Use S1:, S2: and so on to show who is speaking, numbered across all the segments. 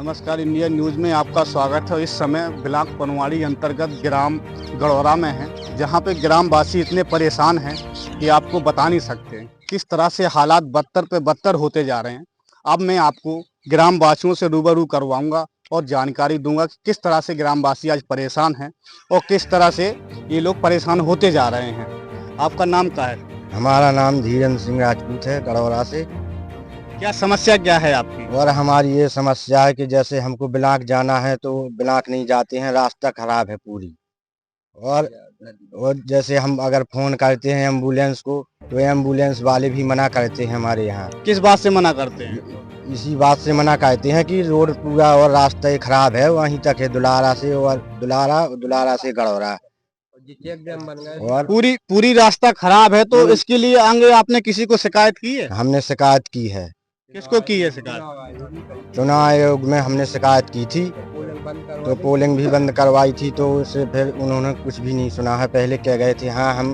S1: नमस्कार, India news में आपका स्वागत है। इस समय ब्लॉक पनवाड़ी अंतर्गत ग्राम गड़ौरा में है, जहां पे ग्रामवासी इतने परेशान हैं कि आपको बता नहीं सकते किस तरह से हालात बदतर पे बदतर होते जा रहे हैं। अब मैं आपको ग्रामवासियों से रूबरू करवाऊंगा और जानकारी दूंगा कि किस तरह से ग्रामवासी आज परेशान हैं और किस तरह से ये लोग परेशान होते जा रहे हैं। आपका नाम क्या है?
S2: हमारा नाम धीरेन्द्र सिंह राजपूत है, गड़ौरा से।
S1: क्या समस्या क्या है आपकी?
S2: और हमारी ये समस्या है कि जैसे हमको ब्लॉक जाना है तो ब्लॉक नहीं जाते हैं, रास्ता खराब है पूरी। और जैसे हम अगर फोन करते हैं एम्बुलेंस को तो एम्बुलेंस वाले भी मना करते हैं हमारे यहाँ।
S1: किस बात से मना करते हैं?
S2: इसी बात से मना करते हैं कि रोड पूरा और रास्ता खराब है, वहीं तक है दुलारा से और दुलारा से गड़ौरा। और
S1: पूरी रास्ता खराब है, तो इसके लिए आगे आपने किसी को शिकायत की है?
S2: हमने शिकायत की है।
S1: किसको की है शिकायत?
S2: चुनाव आयोग में हमने शिकायत की थी, तो पोलिंग भी बंद करवाई थी, तो उससे फिर उन्होंने कुछ भी नहीं सुना है। पहले कह गए थे हाँ हम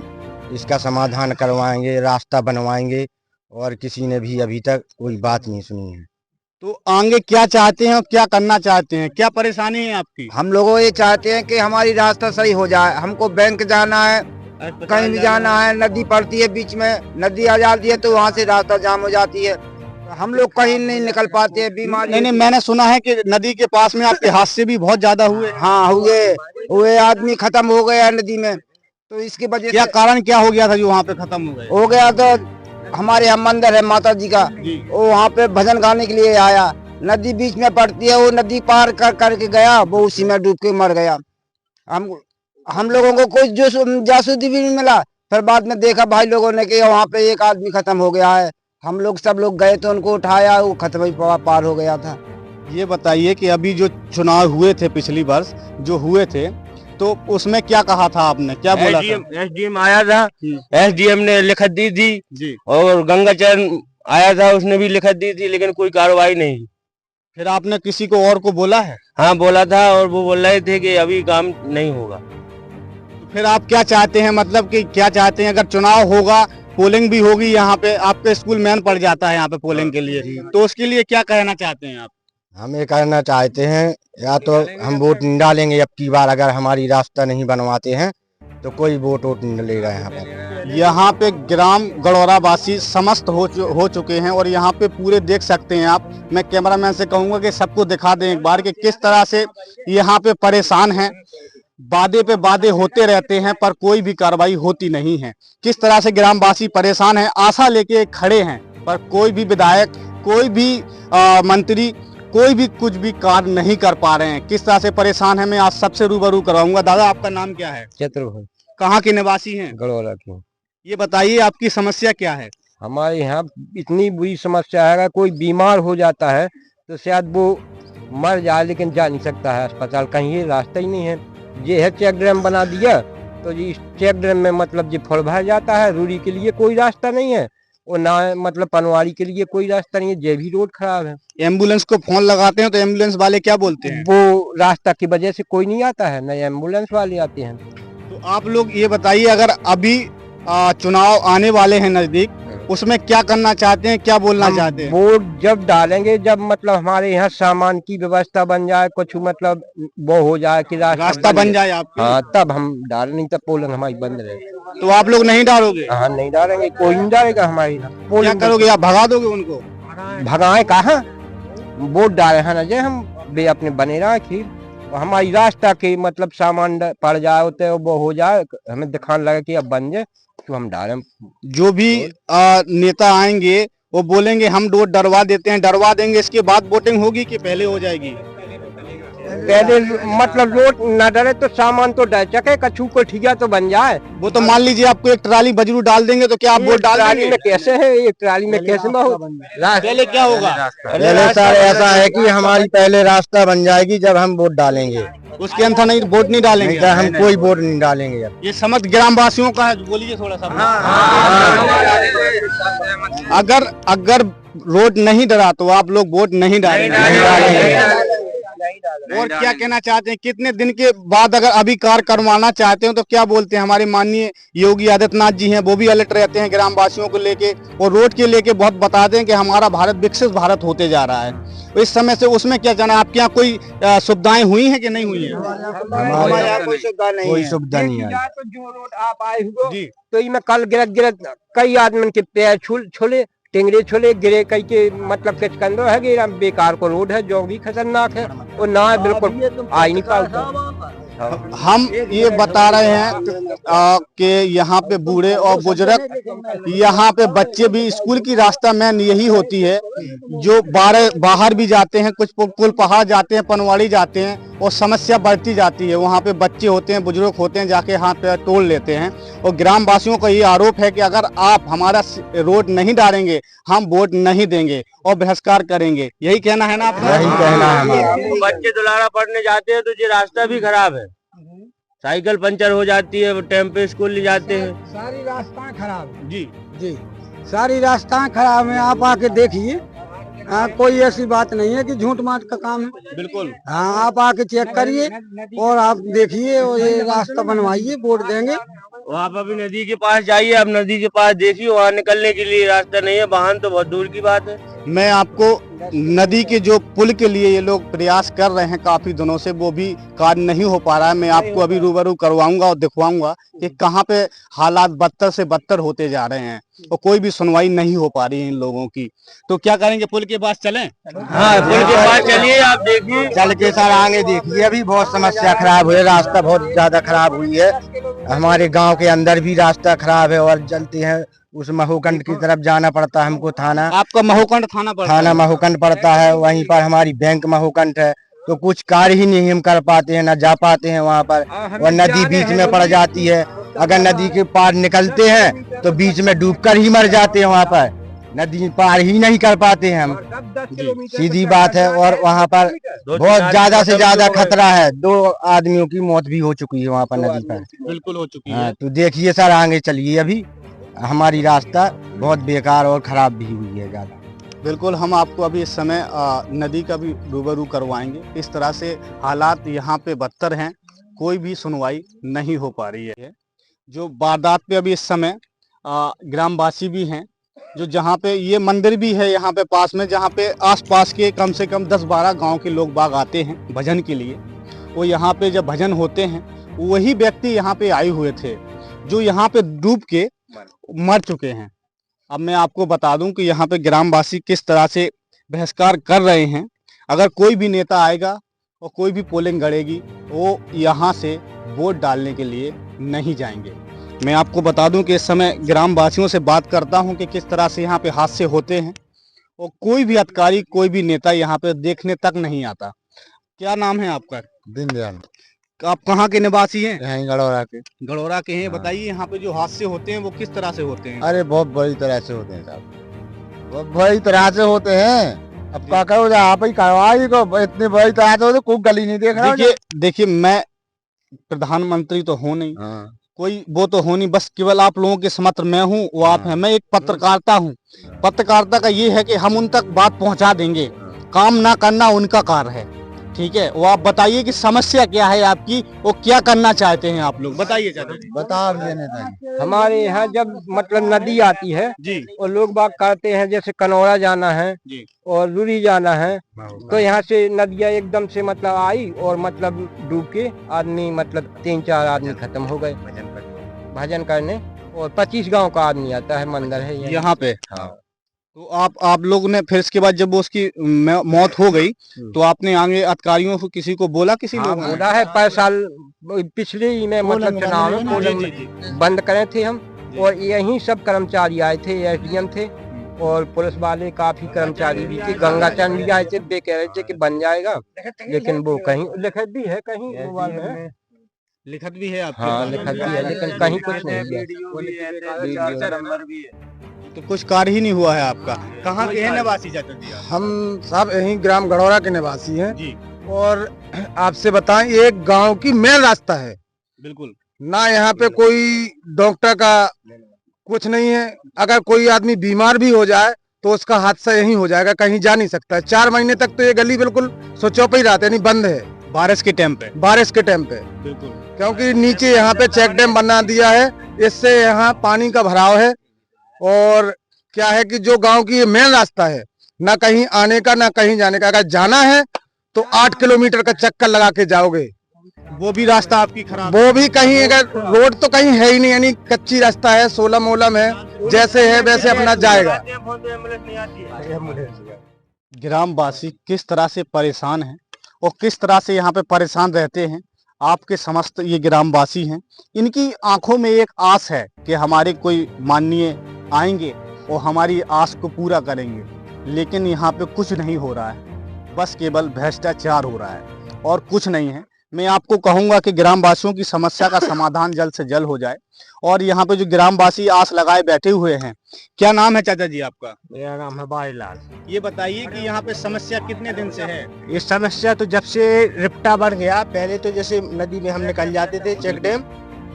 S2: इसका समाधान करवाएंगे, रास्ता बनवाएंगे, और किसी ने भी अभी तक कोई बात नहीं सुनी है।
S1: तो आगे क्या चाहते हैं और क्या करना चाहते हैं? क्या परेशानी है आपकी?
S2: हम लोगों ये चाहते हैं कि हमारी रास्ता सही हो जाए। हमको बैंक जाना है, कहीं भी जाना है, नदी पड़ती है बीच में, नदी आ जाती है तो वहाँ से रास्ता जाम हो जाती है, हम लोग कहीं नहीं निकल पाते हैं। बीमारी
S1: नहीं, मैंने सुना है कि नदी के पास में आपके हादसे भी बहुत ज्यादा हुए।
S2: हाँ हुए आदमी खत्म हो गया नदी में, तो इसकी वजह
S1: क्या कारण क्या हो गया था जो वहाँ पे खत्म
S2: हो गया? तो हमारे यहाँ मंदिर है माता जी का, वो वहाँ पे भजन गाने के लिए आया, नदी बीच में पड़ती है, वो नदी पार करके गया, वो उसी में डूब के मर गया। हम लोगों को कोई जो जासूसी भी नहीं मिला। फिर बाद में देखा भाई लोगों ने कि वहाँ पे एक आदमी खत्म हो गया है। हम लोग सब लोग गए तो उनको उठाया, वो खत्म ही पार हो गया था।
S1: ये बताइए कि अभी जो चुनाव हुए थे पिछली वर्ष जो हुए थे, तो उसमें क्या कहा था आपने, क्या बोला था?
S3: एसडीएम आया था, एसडीएम ने लिखत दी थी
S1: जी,
S3: और गंगाचरण आया था, उसने भी लिखत दी थी, लेकिन कोई कार्रवाई नहीं।
S1: फिर आपने किसी को और को बोला है?
S3: हाँ बोला था, और वो बोल रहे थे कि अभी काम नहीं होगा।
S1: तो फिर आप क्या चाहते हैं, मतलब कि क्या चाहते हैं? अगर चुनाव होगा, पोलिंग भी होगी, यहाँ पे आपके स्कूल मैन पड़ जाता है यहाँ पे पोलिंग के लिए, तो उसके लिए क्या कहना चाहते हैं आप?
S2: हम ये कहना चाहते हैं, या तो हम वोट नहीं डालेंगे अब की बार, अगर हमारी रास्ता नहीं बनवाते हैं तो कोई वोट नहीं डलेगा यहाँ पर।
S1: यहाँ पे ग्राम गड़ौरा वासी समस्त हो चुके हैं और यहाँ पे पूरे देख सकते हैं आप। मैं कैमरामैन से कहूँगा कि सबको दिखा दें एक बार कि किस तरह से यहाँ पे परेशान हैं। वादे पे वादे होते रहते हैं पर कोई भी कार्रवाई होती नहीं है। किस तरह से ग्रामवासी परेशान हैं, आशा लेके खड़े हैं, पर कोई भी विधायक, कोई भी मंत्री, कोई भी कुछ भी कार्य नहीं कर पा रहे हैं। किस तरह से परेशान है, मैं आज सबसे रूबरू करवाऊंगा। दादा, आपका नाम क्या है?
S2: चतुर्भुज।
S1: कहाँ के निवासी हैं?
S2: गड़ौरा की।
S1: ये बताइए आपकी समस्या क्या है?
S2: हमारे यहाँ इतनी बुरी समस्या है, अगर कोई बीमार हो जाता है तो शायद वो मर जाए, लेकिन जा नहीं सकता है अस्पताल, कहीं ये रास्ता ही नहीं है। ये है चेक डैम बना दिया, तो ये चेक डैम में मतलब ये फल भर जाता है, रूरी के लिए कोई रास्ता नहीं है, और ना मतलब पनवाड़ी के लिए कोई रास्ता नहीं है, ये भी रोड खराब है।
S1: एम्बुलेंस को फोन लगाते हैं तो एम्बुलेंस वाले क्या बोलते हैं?
S2: वो रास्ता की वजह से कोई नहीं आता है, न एम्बुलेंस वाले आते हैं।
S1: तो आप लोग ये बताइए, अगर अभी चुनाव आने वाले हैं नजदीक, उसमें क्या करना चाहते हैं, क्या बोलना चाहते हैं?
S2: वोट जब डालेंगे जब मतलब हमारे यहाँ सामान की व्यवस्था बन जाए, कुछ मतलब वो हो जाए कि
S1: रास्ता बन जाए आपके।
S2: हाँ तब हम डालें, नहीं तब पोलिंग हमारी बंद रहेगी।
S1: तो आप लोग नहीं डालोगे?
S2: हाँ नहीं डालेंगे, कोई नहीं डालेगा हमारे यहाँ।
S1: क्या करोगे, आप भगा दोगे उनको?
S2: भगाए कहाँ, वोट डाले है ना जे हम बे अपने बने रहा खीर, हमारी रास्ता के मतलब सामान पड़ जाए होते वो हो जाए, हमें दिखाने लगे कि अब बन जाए तो हम डालें।
S1: जो भी नेता आएंगे वो बोलेंगे हम वोट डरवा देते हैं, डरवा देंगे, इसके बाद वोटिंग होगी कि पहले हो जाएगी?
S2: पहले मतलब रोड न डरे तो सामान तो डर सके, कछू को ठिया तो बन जाए।
S1: वो तो मान लीजिए आपको एक ट्राली बजरू डाल देंगे तो क्या आप वोट डाल देंगे?
S2: में कैसे है, एक ट्राली में कैसे
S1: पहले क्या होगा?
S2: पहले सर ऐसा है कि हमारी पहले रास्ता बन जाएगी जब हम वोट डालेंगे,
S1: उसके अंदर नहीं वोट नहीं डालेंगे।
S2: हम कोई वोट नहीं डालेंगे।
S1: ये समस्त ग्रामवासियों का है, बोलिए थोड़ा सा। अगर रोड नहीं डरा तो आप लोग वोट नहीं डालेंगे। और क्या कहना चाहते हैं, कितने दिन के बाद अगर अभी कार्य करवाना चाहते हो तो क्या बोलते हैं? हमारे माननीय योगी आदित्यनाथ जी हैं, वो भी अलर्ट रहते हैं ग्रामवासियों को लेके और रोड के लेके बहुत बताते हैं कि हमारा भारत विकसित भारत होते जा रहा है। तो इस समय से उसमें क्या जाना, आपके यहाँ कोई सुविधाएं हुई हैं कि नहीं हुई है?
S2: हमारे यहाँ कोई सुविधा नहीं
S4: कोई
S2: है।
S4: सुविधा नहीं है।
S5: तो जो रोड आप आए हो
S1: जी
S5: तो ये मैं कल गिरत कई आदमी के पैर छोले टिंगरे छोले गिरे, कई के मतलब कुछ कंदो है गिरा, बेकार को रोड है जो भी खतरनाक है और ना है बिल्कुल आ ही नहीं पाता।
S1: हम ये बता रहे हैं कि यहाँ पे बूढ़े और बुजुर्ग, यहाँ पे बच्चे भी, स्कूल की रास्ता मेन यही होती है, जो बाहर भी जाते हैं, कुछ कुल पहाड़ जाते हैं, पनवाड़ी जाते हैं और समस्या बढ़ती जाती है। वहाँ पे बच्चे होते हैं, बुजुर्ग होते हैं, जाके हाथ पैर तोड़ लेते हैं। और ग्रामवासियों का ये आरोप है कि अगर आप हमारा रोड नहीं डालेंगे हम वोट नहीं देंगे और बहिष्कार करेंगे। यही कहना है ना आपका?
S4: यही कहना है हमारा।
S3: बच्चे दुलारा पढ़ने जाते हैं तो ये रास्ता भी खराब है, साइकिल पंचर हो जाती है, टाइम पे स्कूल ले जाते हैं।
S5: सारी रास्ता खराब है
S1: जी
S5: जी, सारी रास्ता खराब है। आप आके देखिए, कोई ऐसी बात नहीं है कि झूठ माट का काम है।
S1: बिल्कुल।
S5: हाँ, आप आके चेक करिए और आप देखिए और ये रास्ता बनवाइए, वोट देंगे।
S3: वहाँ पर भी नदी के पास जाइए, आप नदी के पास देखिए, वहाँ निकलने के लिए रास्ता नहीं है, वाहन तो बहुत दूर की बात है।
S1: मैं आपको नदी के जो पुल के लिए ये लोग प्रयास कर रहे हैं काफी दिनों से, वो भी कार्य नहीं हो पा रहा है। मैं आपको अभी रूबरू करवाऊंगा और दिखवाऊंगा कि कहाँ पे हालात बदतर से बदतर होते जा रहे हैं और कोई भी सुनवाई नहीं हो पा रही है इन लोगों की। तो क्या करेंगे, पुल के पास चलें?
S3: हाँ, पुल के पास चलिए, आप देखिए,
S4: चल के सर आगे देखिए, अभी बहुत समस्या खराब हुई है, रास्ता बहुत ज्यादा खराब हुई है। हमारे गांव के अंदर भी रास्ता खराब है और चलते हैं उस महूकंड की तरफ जाना पड़ता है हमको। थाना
S1: आपका महूकंड थाना पड़ता है?
S4: थाना महूकंड पड़ता है, वहीं पर हमारी बैंक महूकंड है, तो कुछ कार्य ही नहीं हम कर पाते हैं, न जा पाते हैं वहाँ पर। और नदी बीच में पड़ जाती है, अगर नदी के पार निकलते हैं तो बीच में डूबकर ही मर जाते हैं, वहाँ पर नदी पार ही नहीं कर पाते हैं हम, सीधी बात है। और वहाँ पर बहुत ज्यादा से ज्यादा खतरा है, 2 आदमियों की मौत भी हो चुकी है वहाँ पर नदी पर।
S1: बिल्कुल हो चुकी
S4: हाँ,
S1: है।
S4: तो देखिए सर आगे चलिए, अभी हमारी रास्ता बहुत बेकार और खराब भी हुई है ज्यादा।
S1: बिल्कुल, हम आपको अभी इस समय नदी का भी रूबरू करवाएंगे। इस तरह से हालात यहाँ पे बदतर हैं, कोई भी सुनवाई नहीं हो पा रही है। जो वारदात पे अभी इस समय ग्रामवासी भी हैं, जो जहाँ पे ये मंदिर भी है यहाँ पे पास में, जहाँ पे आसपास के कम से कम 10-12 गांव के लोग बाग आते हैं भजन के लिए। वो यहाँ पे जब भजन होते हैं, वही व्यक्ति यहाँ पे आए हुए थे जो यहाँ पे डूब के मर चुके हैं। अब मैं आपको बता दूं कि यहाँ पे ग्रामवासी किस तरह से बहिष्कार कर रहे हैं। अगर कोई भी नेता आएगा और कोई भी पोलिंग गड़ेगी, वो यहाँ से वोट डालने के लिए नहीं जाएंगे। मैं आपको बता दूं कि इस समय ग्रामवासियों से बात करता हूं कि किस तरह से यहाँ पे हादसे होते हैं और कोई भी अधिकारी, कोई भी नेता यहाँ पे देखने तक नहीं आता। क्या नाम है आपका?
S4: दीनदयाल।
S1: आप कहाँ के निवासी हैं?
S4: यहीं गड़ौरा के।
S1: गड़ौरा के हैं।
S4: हाँ।
S1: बताइए, यहाँ पे जो हादसे होते हैं वो किस तरह से होते हैं?
S4: अरे बहुत बड़ी तरह से होते हैं साहब, बहुत बड़ी तरह से होते हैं। अब क्या करो, आप ही कार्रवाई को इतनी बड़ी तरह से होते, कोई गली नहीं देख रहा।
S1: देखिए, मैं प्रधानमंत्री तो हूँ नहीं,
S4: हाँ।
S1: कोई वो तो हो नहीं, बस केवल आप लोगों के समत्र मैं हूँ, वो आप हैं। मैं एक पत्रकारिता हूँ। पत्रकारिता का ये है कि हम उन तक बात पहुँचा देंगे, काम ना करना उनका कार्य है। ठीक है, वो आप बताइए कि समस्या क्या है आपकी, वो क्या करना चाहते हैं आप लोग, बताइए चाचा जी।
S4: बता देने चाहिए।
S5: हमारे यहाँ जब मतलब नदी आती है
S1: जी
S5: और लोग बाग करते हैं, जैसे कनौरा जाना है
S1: जी
S5: और लुरी जाना है, तो यहाँ से नदियाँ एकदम से मतलब आई और मतलब डूब के आदमी मतलब 3-4 आदमी खत्म हो गए भजन करने। और 25 गांव का आदमी आता है, मंदिर है
S1: यहाँ पे।
S4: हाँ।
S1: तो आप लोग ने फिर इसके बाद जब वो उसकी मौत हो गई तो आपने आगे अधिकारियों को किसी को बोला? किसी लोग ने
S5: बोला है, 5 साल पिछले ही में मतलब चुनाव में पोलिंग बंद करे थे हम, और यही सब कर्मचारी आए थे, एसडीएम थे और पुलिस वाले, काफी कर्मचारी भी थे। गंगाचरण भी आए थे, वे कह रहे थे कि बन जाएगा, लेकिन वो कहीं लिखत भी है, कहीं मोबाइल में
S1: लिखत भी है आपके?
S5: हाँ, लिखत भी है, लेकिन कहीं कुछ नहीं है।
S1: तो कुछ कार्य ही नहीं हुआ है आपका। कहाँ के हैं निवासी चाचा जी आप?
S6: हम साहब यहीं ग्राम गड़ौरा के निवासी हैं
S1: जी
S6: और आपसे बताएं, एक गांव की मेन रास्ता है,
S1: बिल्कुल।
S6: ना यहाँ पे कोई डॉक्टर का कुछ नहीं है। अगर कोई आदमी बीमार भी हो जाए तो उसका हादसा यहीं हो जाएगा, कहीं जा नहीं सकता। 4 महीने तक तो ये गली बिल्कुल सोचौपा ही रहता है, यानी बंद है
S1: बारिश के टाइम पे।
S6: बारिश के टाइम पे,
S1: बिल्कुल,
S6: क्योंकि नीचे यहाँ पे चेक डैम बना दिया है, इससे यहाँ पानी का भराव है। और क्या है कि जो गांव की ये मेन रास्ता है, ना कहीं आने का ना कहीं जाने का, अगर जाना है तो 8 किलोमीटर का चक्कर लगा के जाओगे,
S1: वो भी रास्ता आपकी खराब।
S6: वो भी कहीं, अगर रोड तो कहीं है ही नहीं, यानी कच्ची रास्ता है, सोलम ओलम है, जैसे है वैसे अपना जाएगा।
S1: ग्रामवासी किस तरह से परेशान हैं और किस तरह से यहाँ पे परेशान रहते हैं, आपके समस्त ये ग्रामवासी हैं। इनकी आंखों में एक आस है कि हमारे कोई माननीय आएंगे और हमारी आस को पूरा करेंगे, लेकिन यहाँ पे कुछ नहीं हो रहा है, बस केवल भ्रष्टाचार हो रहा है और कुछ नहीं है। मैं आपको कहूँगा कि ग्रामवासियों की समस्या का समाधान जल्द से जल्द हो जाए। और यहाँ पे जो ग्रामवासी आस लगाए बैठे हुए हैं, क्या नाम है चाचा जी आपका?
S5: मेरा नाम है बारीलाल।
S1: ये बताइए कि यहाँ पे समस्या कितने दिन से है?
S4: ये समस्या तो जब से रिप्टा बन गया, पहले तो जैसे नदी में हम निकल जाते थे चेक डैम,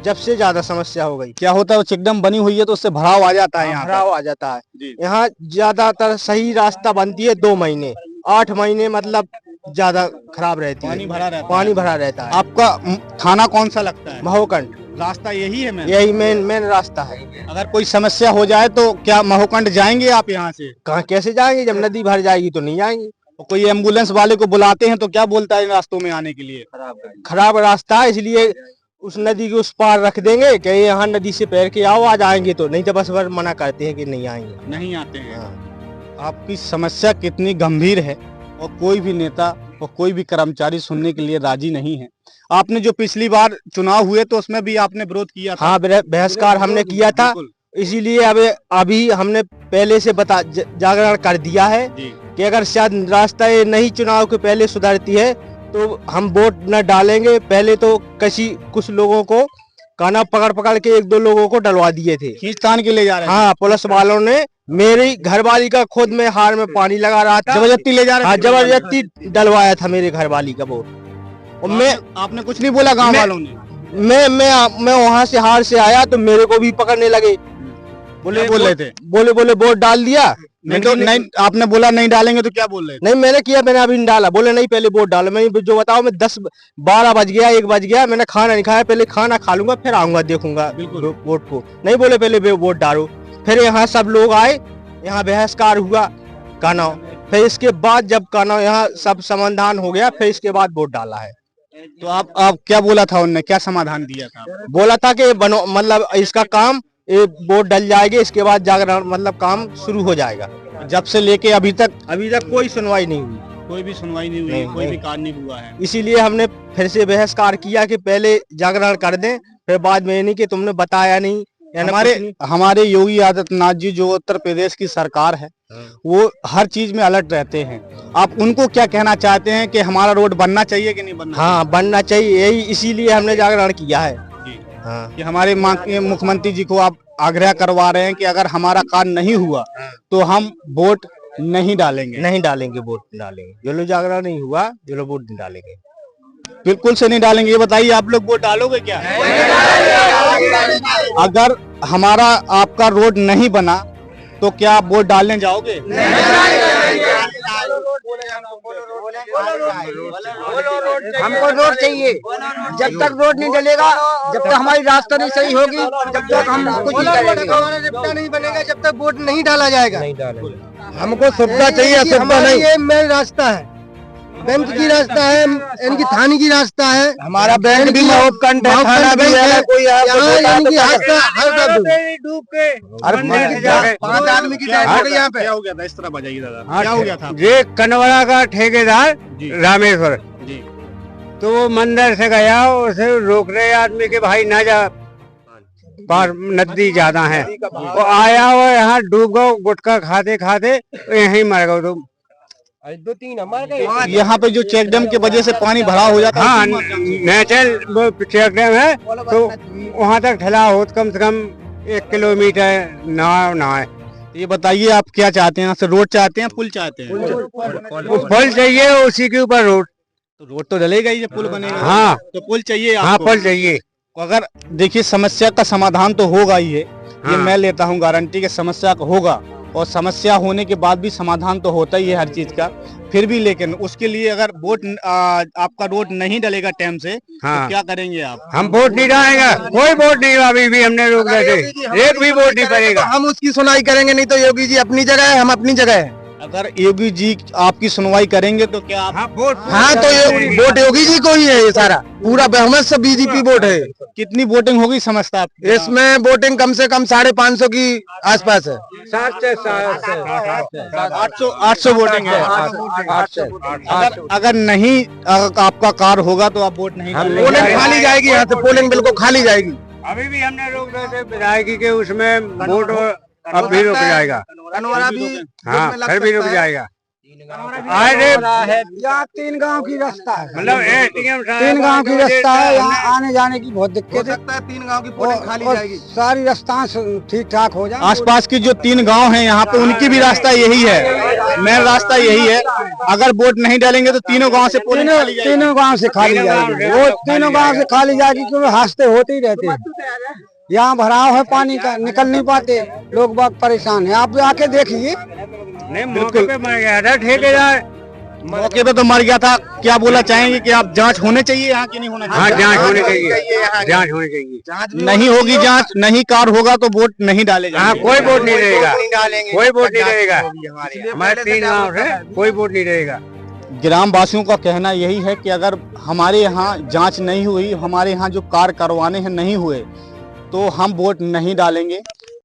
S4: जब से ज्यादा समस्या हो गई।
S1: क्या होता है, वो चेक डैम बनी हुई है तो उससे भराव आ जाता है, यहाँ
S4: भराव आ जाता है।
S1: जी।
S4: यहाँ ज्यादातर सही रास्ता बनती है 2 महीने, 8 महीने मतलब ज्यादा खराब रहती है,
S1: पानी भरा रहता है।
S4: पानी भरा रहता है।
S1: आपका थाना कौन सा लगता है?
S4: महोकंड
S1: रास्ता यही है मैं?
S4: यही मेन रास्ता है।
S1: अगर कोई समस्या हो जाए तो क्या महोकंड जाएंगे आप यहाँ से?
S4: कहाँ कैसे जाएंगे, जब नदी भर जाएगी तो नहीं जाएंगे।
S1: तो कोई एम्बुलेंस वाले को बुलाते हैं तो क्या बोलता है इन रास्तों में आने के लिए?
S4: खराब रास्ता है, इसलिए उस नदी के उस पार रख देंगे कि यहाँ नदी से पैर के आओ, आज आएंगे तो, नहीं तो बस मना करते हैं कि नहीं आएंगे,
S1: नहीं आते हैं।
S4: हाँ।
S1: आपकी समस्या कितनी गंभीर है और कोई भी नेता और कोई भी कर्मचारी सुनने के लिए राजी नहीं है। आपने जो पिछली बार चुनाव हुए तो उसमें भी आपने विरोध किया था।
S4: हाँ, बहिष्कार हमने किया था, इसीलिए अभी हमने पहले से जागरण कर दिया है कि अगर शायद रास्ता ये नहीं चुनाव के पहले सुधरती है तो हम वोट न डालेंगे। पहले तो कुछ लोगों को काना पकड़ के 1-2 लोगों को डलवा दिए थे,
S1: खींचतान के ले जा रहे थे।
S4: हाँ, पुलिस वालों ने मेरी घरवाली का खुद में हार में पानी लगा रहा था,
S1: जबरदस्ती ले जा रहे
S4: हाँ,
S1: थे।
S4: जबरदस्ती डलवाया था मेरे घरवाली का वोट। और
S1: आपने कुछ नहीं बोला गांव वालों ने?
S4: मैं वहाँ से हार से आया तो मेरे को भी पकड़ने लगे,
S1: बोल रहे थे,
S4: बोले वोट डाल दिया।
S1: नहीं, आपने बोला नहीं डालेंगे तो क्या बोल रहे थे?
S4: नहीं, मैंने किया, मैंने अभी नहीं डाला। बोले नहीं, पहले वोट डालो। मैं जो बताओ, मैं 10-12 बज गया, 1 बज गया, मैंने खाना नहीं खाया, पहले खाना खा लूंगा फिर आऊंगा, देखूंगा वोट को। नहीं, बोले पहले वोट डालो। फिर यहाँ सब लोग आए, यहाँ बहिष्कार हुआ काना, फिर इसके बाद जब काना यहाँ सब समाधान हो गया, फिर इसके बाद वोट डाला है।
S1: तो आप क्या बोला था उनने, क्या समाधान दिया था?
S4: बोला था कि मतलब इसका काम, ये वोट डल जाएगी, इसके बाद जागरण मतलब काम शुरू हो जाएगा।
S1: जब से लेके अभी तक
S4: कोई सुनवाई नहीं हुई,
S1: कोई भी सुनवाई नहीं हुई, कोई भी कार्य नहीं हुआ है।
S4: इसीलिए हमने फिर से बहिष्कार किया कि पहले जागरण कर दें, फिर बाद में नहीं कि तुमने बताया नहीं।
S1: हमारे योगी आदित्यनाथ जी जो उत्तर प्रदेश की सरकार है, वो हर चीज में अलर्ट रहते हैं। आप उनको क्या कहना चाहते हैं कि हमारा रोड बनना चाहिए कि नहीं बनना?
S4: हाँ, बनना चाहिए, यही इसीलिए हमने जागरण किया है।
S1: हाँ। कि हमारे मुख्यमंत्री जी को आप आग्रह करवा रहे हैं कि अगर हमारा कार्य नहीं हुआ तो हम वोट नहीं डालेंगे।
S4: वोट डालेंगे, जो लोग जागरण नहीं हुआ, जो लोग वोट नहीं डालेंगे,
S1: बिल्कुल से नहीं डालेंगे। ये बताइए, आप लोग वोट डालोगे क्या? अगर हमारा आपका रोड नहीं बना तो क्या आप वोट डालने जाओगे?
S2: हमको रोड चाहिए, जब तक रोड नहीं डलेगा, जब तक हमारी रास्ता नहीं सही होगी, जब तक हम कुछ नहीं करेंगे।
S6: नहीं बनेगा जब तक वोट नहीं डाला जाएगा।
S2: हमको सुविधा चाहिए, सुविधा नहीं। ये मेन रास्ता है, बैंक की रास्ता है, इनकी थाने की रास्ता है,
S6: हमारा बैंक भी महोकंड है, थाना भी है, कोई
S2: इनकी रास्ता
S6: डूब के 5 आदमी की डेथ हो गई यहाँ पे।
S1: क्या हो गया था? इस तरह बताइए दादा, क्या हो गया था?
S5: ये कनवड़ा का ठेकेदार रामेश्वर
S1: जी,
S5: तो वो मंदिर से गया, उसे रोक रहे आदमी के भाई ना जा, पार नदी ज्यादा है, वो आया वो यहाँ डूब गया, गुटखा खाते खाते यहीं मर गया। तो
S4: 2-3 हमारे गए।
S1: यहाँ पे जो चेक डैम की वजह से पानी भरा हो जाता है।
S5: हाँ, नेचुरल चेक डैम है, तो वहाँ तक ढला हो कम से कम 1 किलोमीटर ना है।
S1: ये बताइए, आप क्या चाहते हैं? यहाँ से रोड चाहते हैं, पुल चाहते हैं?
S5: पुल चाहिए, उसी के ऊपर रोड।
S1: तो रोड तो डलेगा ही जब पुल बनेगा।
S5: हाँ,
S1: तो पुल चाहिए
S5: हाँ,
S1: आपको?
S5: पुल चाहिए।
S1: अगर देखिए, समस्या का समाधान तो होगा ही है, ये मैं लेता हूँ गारंटी कि समस्या का होगा, और समस्या होने के बाद भी समाधान तो होता ही है हर चीज का, फिर भी लेकिन उसके लिए अगर वोट आपका वोट नहीं डलेगा टाइम से, तो क्या करेंगे आप?
S7: हम वोट नहीं डालेंगे, कोई वोट नहीं, अभी भी हमने रोक रखे, एक भी वोट नहीं पड़ेगा।
S6: हम उसकी सुनाई करेंगे, नहीं तो योगी जी अपनी जगह है, हम अपनी जगह है।
S1: अगर योगी जी आपकी सुनवाई करेंगे तो क्या आप?
S6: हाँ, तो ये वोट योगी जी को ही है, ये सारा पूरा बहुमत से बीजेपी वोट है।
S1: कितनी वोटिंग होगी समझता आप?
S6: इसमें वोटिंग कम से कम 550 की आसपास है।
S1: 800 वोटिंग है। अगर नहीं आपका कार्य होगा तो आप वोट नहीं करेंगे?
S6: पोलिंग खाली जाएगी, यहाँ से पोलिंग बिल्कुल खाली जाएगी।
S7: अभी भी हमने रोक रखे विधायकी के उसमें वोट, अब भी रुक जाएगा, हाँ फिर भी रुक जाएगा।
S2: यहाँ 3 गांव की रास्ता है,
S7: मतलब
S2: 3 गांव की रास्ता है, यहाँ आने जाने की बहुत दिक्कत है।
S6: 3 गांव की पोलिंग खाली जाएगी,
S2: सारी रास्ता ठीक ठाक हो जाए।
S1: आसपास की जो 3 गांव हैं यहाँ पे, उनकी भी रास्ता यही है, मेन रास्ता यही है। अगर वोट नहीं डालेंगे तो तीनों गांव से पोलिंग खाली जाएगी।
S2: तीनों गांव से खाली जाएगी, वो तीनों गांव से खाली जाएगी, क्योंकि हादसे होते ही रहते हैं। यहाँ भराव है पानी का, निकल नहीं पाते लोग, बाग परेशान है। आप भी आके देखिए।
S7: नहीं, मौके पे मर गया था ठेकेदार,
S1: मौके पे तो मर गया था। क्या बोला चाहेंगे कि आप जांच होने चाहिए यहाँ की नहीं होना चाहिए?
S7: हाँ जांच होनी चाहिए, जांच होनी चाहिए।
S1: नहीं होगी जांच, नहीं कार्य होगा तो वोट नहीं डाले
S7: हाँ,
S1: जाएंगे।
S7: कोई वोट नहीं रहेगा, कोई वोट नहीं रहेगा। हमारे 3 गाँव है, कोई वोट नहीं रहेगा।
S1: ग्राम वासियों का कहना यही है कि अगर हमारे यहाँ जांच नहीं हुई, हमारे यहाँ जो कार्य करवाने हैं नहीं हुए, तो हम वोट नहीं डालेंगे।